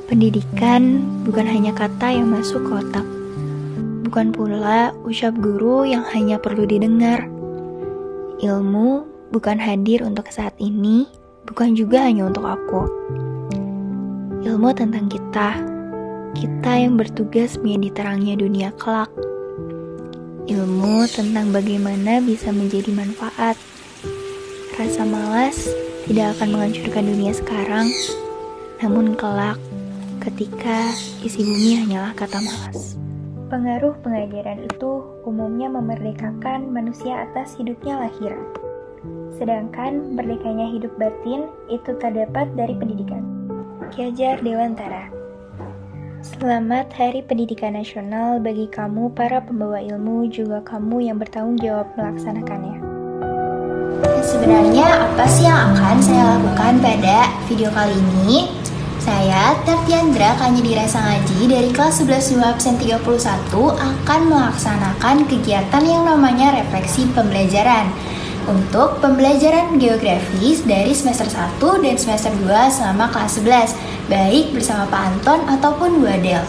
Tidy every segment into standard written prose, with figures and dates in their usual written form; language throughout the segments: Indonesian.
Pendidikan bukan hanya kata yang masuk ke otak, bukan pula ucap guru yang hanya perlu didengar. Ilmu bukan hadir untuk saat ini, bukan juga hanya untuk aku. Ilmu tentang kita yang bertugas menjadi terangnya dunia kelak. Ilmu tentang bagaimana bisa menjadi manfaat. Rasa malas tidak akan menghancurkan dunia sekarang, namun kelak ketika isi bumi hanyalah kata malas. Pengaruh pengajaran itu umumnya memerdekakan manusia atas hidupnya lahiran. Sedangkan merdekanya hidup batin itu terdapat dari pendidikan. Ki Hajar Dewantara. Selamat Hari Pendidikan Nasional bagi kamu para pembawa ilmu, juga kamu yang bertanggung jawab melaksanakannya. Sebenarnya apa sih yang akan saya lakukan pada video kali ini? Saya, Tertiandra Kanyedira Sangaji dari kelas 11 2 absen 31 akan melaksanakan kegiatan yang namanya refleksi pembelajaran untuk pembelajaran geografis dari semester 1 dan semester 2 selama kelas 11, baik bersama Pak Anton ataupun Bu Adel.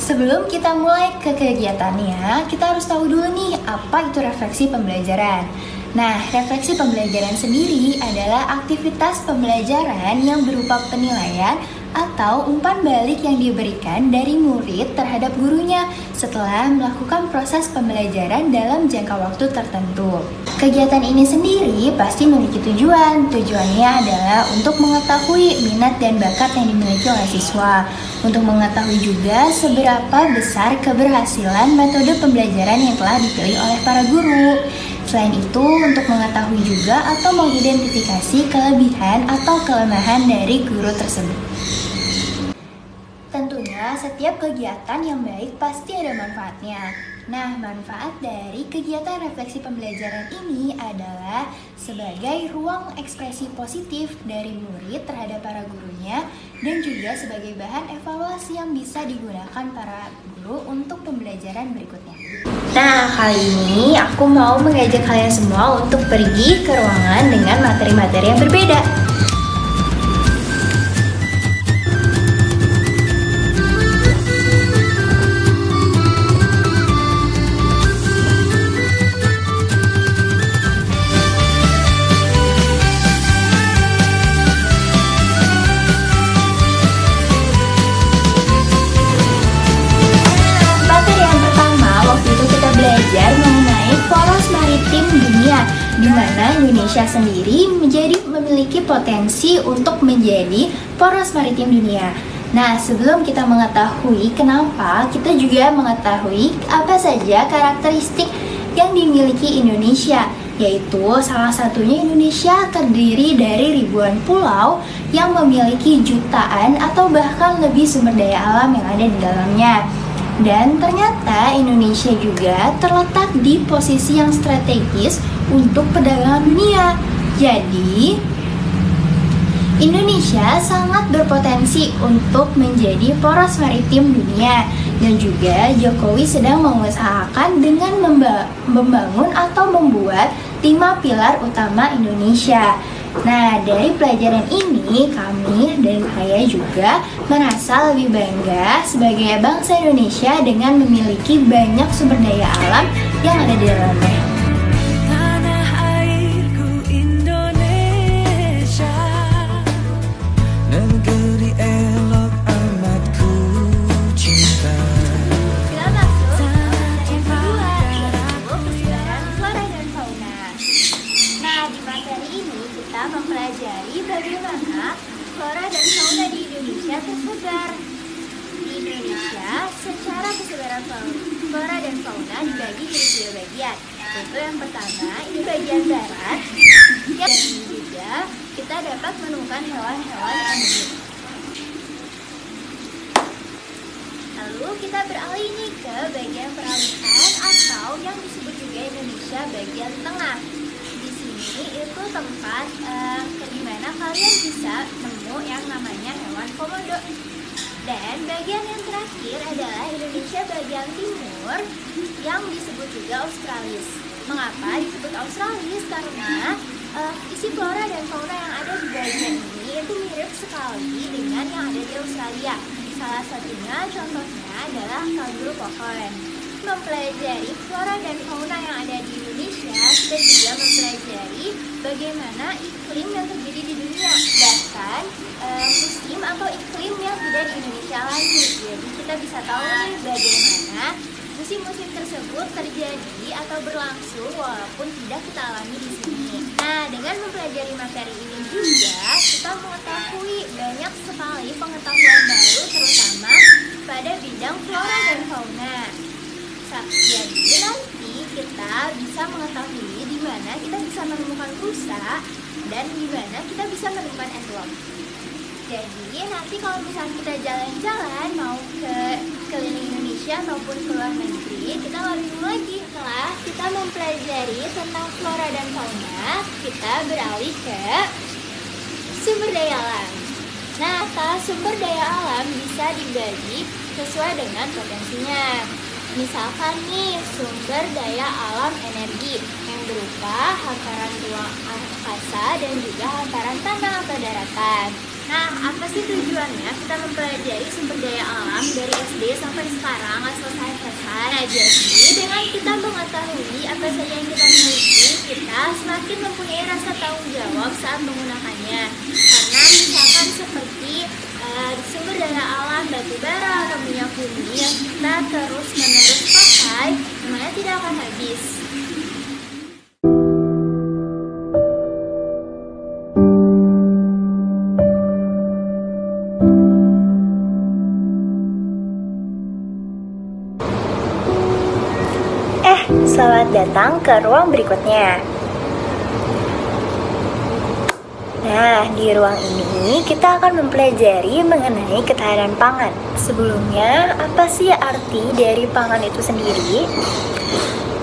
Sebelum kita mulai ke kegiatannya, kita harus tahu dulu nih apa itu refleksi pembelajaran. Nah, refleksi pembelajaran sendiri adalah aktivitas pembelajaran yang berupa penilaian atau umpan balik yang diberikan dari murid terhadap gurunya setelah melakukan proses pembelajaran dalam jangka waktu tertentu. Kegiatan ini sendiri pasti memiliki tujuan. Tujuannya adalah untuk mengetahui minat dan bakat yang dimiliki oleh siswa, untuk mengetahui juga seberapa besar keberhasilan metode pembelajaran yang telah dipilih oleh para guru. Selain itu, untuk mengetahui juga atau mengidentifikasi kelebihan atau kelemahan dari guru tersebut. Tentunya, setiap kegiatan yang baik pasti ada manfaatnya. Nah, manfaat dari kegiatan refleksi pembelajaran ini adalah sebagai ruang ekspresi positif dari murid terhadap para gurunya dan juga sebagai bahan evaluasi yang bisa digunakan para guru untuk pembelajaran berikutnya. Nah, kali ini aku mau mengajak kalian semua untuk pergi ke ruangan dengan materi-materi yang berbeda. Di mana Indonesia sendiri memiliki potensi untuk menjadi poros maritim dunia. Nah, sebelum kita mengetahui kenapa, kita juga mengetahui apa saja karakteristik yang dimiliki Indonesia, yaitu salah satunya Indonesia terdiri dari ribuan pulau yang memiliki jutaan atau bahkan lebih sumber daya alam yang ada di dalamnya. Dan ternyata Indonesia juga terletak di posisi yang strategis untuk perdagangan dunia. Jadi, Indonesia sangat berpotensi untuk menjadi poros maritim dunia. Dan juga Jokowi sedang mengusahakan dengan membangun atau membuat 5 pilar utama Indonesia. Nah, dari pelajaran ini kami dan saya juga merasa lebih bangga sebagai bangsa Indonesia dengan memiliki banyak sumber daya alam yang ada di dalamnya. Tanah airku Indonesia, negeri elok amat ku cinta. Kita masuk ke yang kedua, yaitu persebaran flora dan fauna. Nah, di materi ini kita mempelajari bagaimana flora dan fauna di Indonesia tersebar. Di Indonesia, secara kesebaran flora dan fauna dibagi menjadi 2 bagian. Yaitu yang pertama, ini bagian barat, dan ini juga kita dapat menemukan hewan-hewan endemik. Lalu kita beralih nih ke bagian peralihan atau yang disebut juga Indonesia bagian tengah. Ini itu tempat di mana kalian bisa nemu yang namanya hewan komodo. Dan bagian yang terakhir adalah Indonesia bagian timur yang disebut juga Australis. Mengapa disebut Australis? Karena isi flora dan fauna yang ada di bagian ini dia tuh mirip sekali dengan yang ada di Australia. Salah satunya contohnya adalah kanguru pohon. Mempelajari flora dan fauna yang ada di Indonesia, kita juga mempelajari bagaimana iklim yang terjadi di dunia, bahkan musim atau iklim yang tidak di Indonesia lagi. Jadi kita bisa tahu nih bagaimana musim-musim tersebut terjadi atau berlangsung walaupun tidak kita alami di sini. Nah, dengan mempelajari materi ini juga kita mengetahui banyak sekali pengetahuan baru terutama pada bidang flora dan fauna. Jadi nanti kita bisa mengetahui di mana kita bisa menemukan rusa dan di mana kita bisa menemukan antelope. Jadi nanti kalau misalnya kita jalan-jalan mau ke keliling Indonesia maupun ke luar negeri, kita nggak bingung lagi. Setelah kita mempelajari tentang flora dan fauna, kita beralih ke sumber daya alam. Nah, sumber daya alam bisa dibagi sesuai dengan potensinya. Misalkan nih sumber daya alam energi yang berupa hamparan ruang angkasa dan juga hamparan tanah atau daratan. Nah, apa sih tujuannya kita mempelajari sumber daya alam dari SD sampai sekarang nggak selesai-selesai? Nah, jadi dengan kita mengetahui apa saja yang kita miliki, kita semakin mempunyai rasa tanggung jawab saat menggunakannya. Karena misalkan seperti sumber daya alam batu bara atau minyak bumi yang kita terus-menerus pakai, namanya tidak akan habis. Selamat datang ke ruang berikutnya. Nah, di ruang ini kita akan mempelajari mengenai ketahanan pangan. Sebelumnya, apa sih arti dari pangan itu sendiri?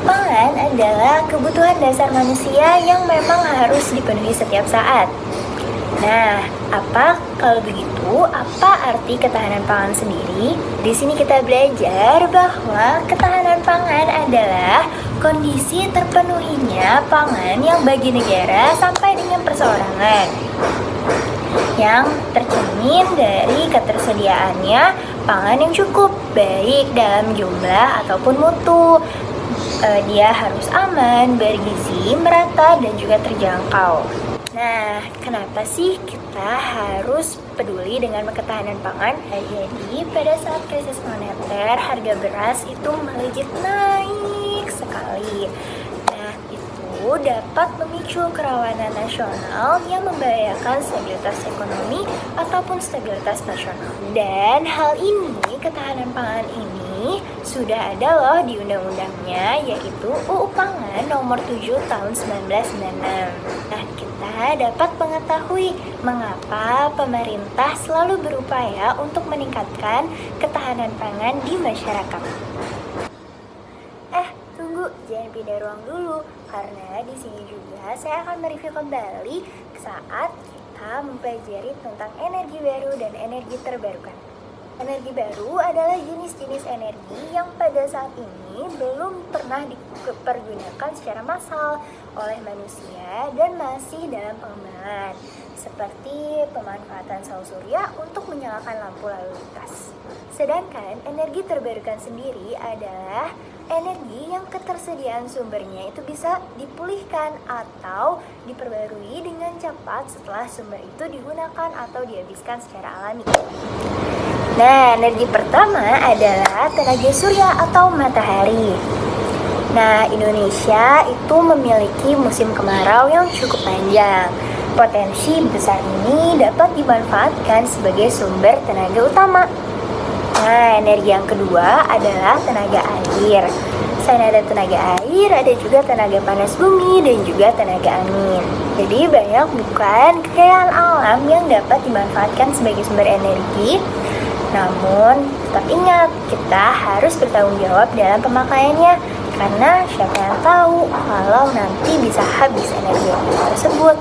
Pangan adalah kebutuhan dasar manusia yang memang harus dipenuhi setiap saat. Nah, kalau begitu, apa arti ketahanan pangan sendiri? Di sini kita belajar bahwa ketahanan pangan adalah kondisi terpenuhinya pangan yang bagi negara sampai dengan perseorangan, yang tercermin dari ketersediaannya pangan yang cukup, baik dalam jumlah ataupun mutu. Dia harus aman, bergizi, merata, dan juga terjangkau. Nah, kenapa sih kita harus peduli dengan ketahanan pangan? Jadi, pada saat krisis moneter, harga beras itu melejit naik sekali. Nah, itu dapat memicu kerawanan nasional yang membahayakan stabilitas ekonomi ataupun stabilitas nasional. Dan hal ini, ketahanan pangan ini sudah ada loh di undang-undangnya, yaitu UU Pangan nomor 7 tahun 1996. Nah, kita dapat mengetahui mengapa pemerintah selalu berupaya untuk meningkatkan ketahanan pangan di masyarakat. Tunggu, jangan pindah ruang dulu, karena di sini juga saya akan mereview kembali saat kita mempelajari tentang energi baru dan energi terbarukan. Energi baru adalah jenis-jenis energi yang pada saat ini belum pernah dipergunakan secara massal oleh manusia dan masih dalam pengembangan, seperti pemanfaatan saus surya untuk menyalakan lampu lalu lintas. Sedangkan energi terbarukan sendiri adalah energi yang ketersediaan sumbernya itu bisa dipulihkan atau diperbarui dengan cepat setelah sumber itu digunakan atau dihabiskan secara alami. Nah, energi pertama adalah tenaga surya atau matahari. Nah, Indonesia itu memiliki musim kemarau yang cukup panjang. Potensi besar ini dapat dimanfaatkan sebagai sumber tenaga utama. Nah, energi yang kedua adalah tenaga air. Selain ada tenaga air, ada juga tenaga panas bumi dan juga tenaga angin. Jadi banyak bukan kekayaan alam yang dapat dimanfaatkan sebagai sumber energi. Namun, tetap ingat, kita harus bertanggung jawab dalam pemakaiannya. Karena siapa yang tahu kalau nanti bisa habis energi tersebut.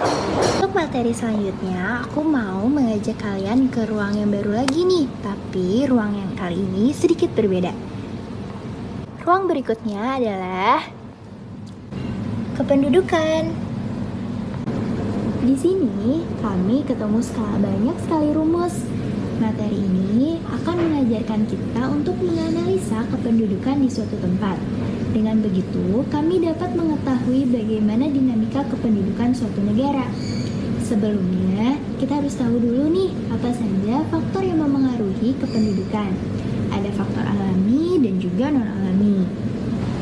Untuk materi selanjutnya, aku mau mengajak kalian ke ruang yang baru lagi nih. Tapi ruang yang kali ini sedikit berbeda. Ruang berikutnya adalah kependudukan. Di sini kami ketemu banyak sekali rumus. Materi ini akan mengajarkan kita untuk menganalisa kependudukan di suatu tempat. Dengan begitu, kami dapat mengetahui bagaimana dinamika kependudukan suatu negara. Sebelumnya, kita harus tahu dulu nih, apa saja faktor yang memengaruhi kependudukan. Ada faktor alami dan juga non-alami.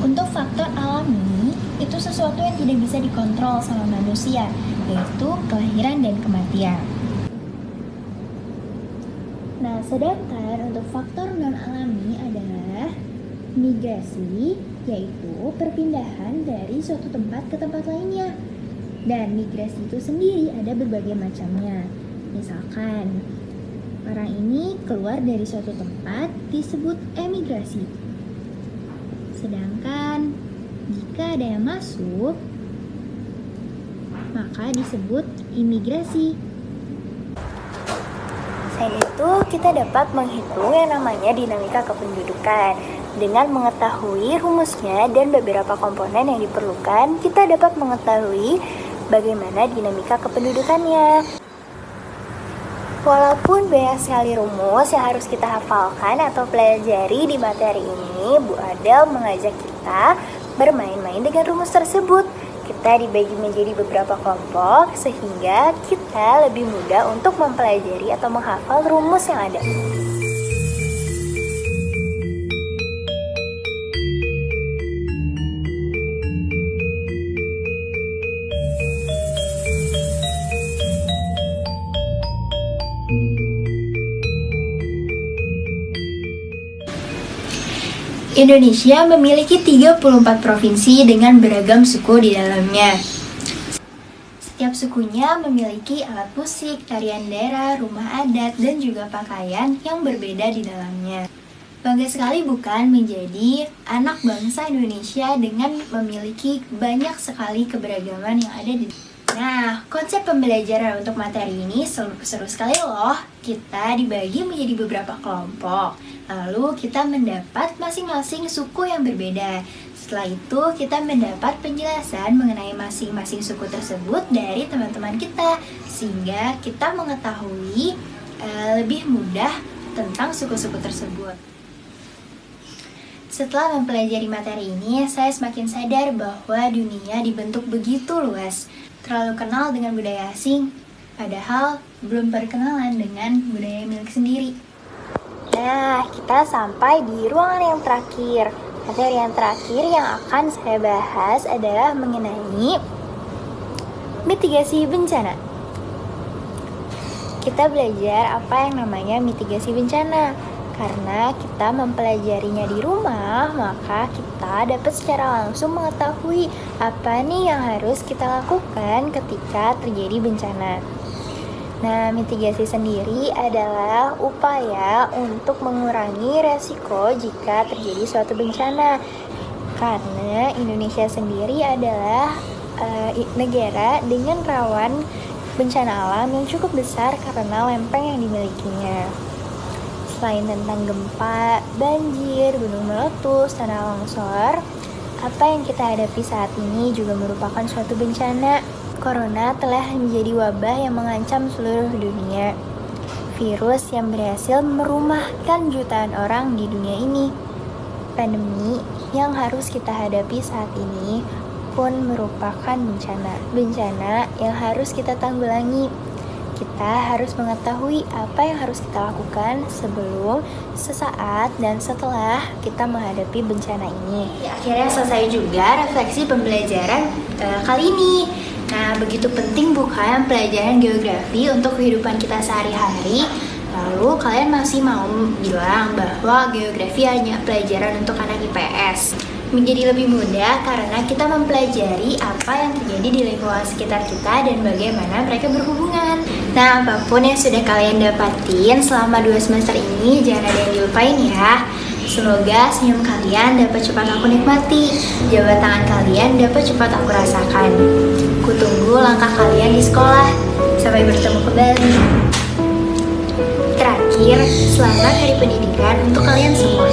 Untuk faktor alami, itu sesuatu yang tidak bisa dikontrol sama manusia, yaitu kelahiran dan kematian. Nah, sedangkan untuk faktor non-alami adalah migrasi, yaitu perpindahan dari suatu tempat ke tempat lainnya. Dan migrasi itu sendiri ada berbagai macamnya. Misalkan, orang ini keluar dari suatu tempat disebut emigrasi. Sedangkan jika ada yang masuk, maka disebut imigrasi. Selain itu, kita dapat menghitung yang namanya dinamika kependudukan. Dengan mengetahui rumusnya dan beberapa komponen yang diperlukan, kita dapat mengetahui bagaimana dinamika kependudukannya. Walaupun banyak sekali rumus yang harus kita hafalkan atau pelajari di materi ini, Bu Adel mengajak kita bermain-main dengan rumus tersebut. Kita dibagi menjadi beberapa kelompok sehingga kita lebih mudah untuk mempelajari atau menghafal rumus yang ada. Indonesia memiliki 34 provinsi dengan beragam suku di dalamnya. Setiap sukunya memiliki alat musik, tarian daerah, rumah adat, dan juga pakaian yang berbeda di dalamnya. Bangga sekali bukan menjadi anak bangsa Indonesia dengan memiliki banyak sekali keberagaman yang ada di. Nah, konsep pembelajaran untuk materi ini seru sekali loh. Kita dibagi menjadi beberapa kelompok. Lalu kita mendapat masing-masing suku yang berbeda. Setelah itu kita mendapat penjelasan mengenai masing-masing suku tersebut dari teman-teman kita. Sehingga kita mengetahui lebih mudah tentang suku-suku tersebut. Setelah mempelajari materi ini, saya semakin sadar bahwa dunia dibentuk begitu luas. Terlalu kenal dengan budaya asing, padahal belum berkenalan dengan budaya milik sendiri. Nah, kita sampai di ruangan yang terakhir. Materi yang terakhir yang akan saya bahas adalah mengenai mitigasi bencana. Kita belajar apa yang namanya mitigasi bencana. Karena kita mempelajarinya di rumah, maka kita dapat secara langsung mengetahui apa nih yang harus kita lakukan ketika terjadi bencana. Nah, mitigasi sendiri adalah upaya untuk mengurangi resiko jika terjadi suatu bencana. Karena Indonesia sendiri adalah negara dengan rawan bencana alam yang cukup besar karena lempeng yang dimilikinya. Selain tentang gempa, banjir, gunung meletus, tanah longsor, apa yang kita hadapi saat ini juga merupakan suatu bencana. Corona telah menjadi wabah yang mengancam seluruh dunia. Virus yang berhasil merumahkan jutaan orang di dunia ini. Pandemi yang harus kita hadapi saat ini pun merupakan bencana. Bencana yang harus kita tanggulangi. Kita harus mengetahui apa yang harus kita lakukan sebelum, sesaat, dan setelah kita menghadapi bencana ini. Akhirnya selesai juga refleksi pembelajaran kali ini. Nah, begitu penting bukan pelajaran geografi untuk kehidupan kita sehari-hari. Lalu kalian masih mau bilang bahwa geografi hanya pelajaran untuk anak IPS. Menjadi lebih mudah karena kita mempelajari apa yang terjadi di lingkungan sekitar kita dan bagaimana mereka berhubungan. Nah, apapun yang sudah kalian dapatin selama 2 semester ini, jangan ada yang dilupain ya. Semoga senyum kalian dapat cepat aku nikmati, jabat tangan kalian dapat cepat aku rasakan. Kutunggu langkah kalian di sekolah. Sampai bertemu kembali. Terakhir, selamat Hari Pendidikan untuk kalian semua.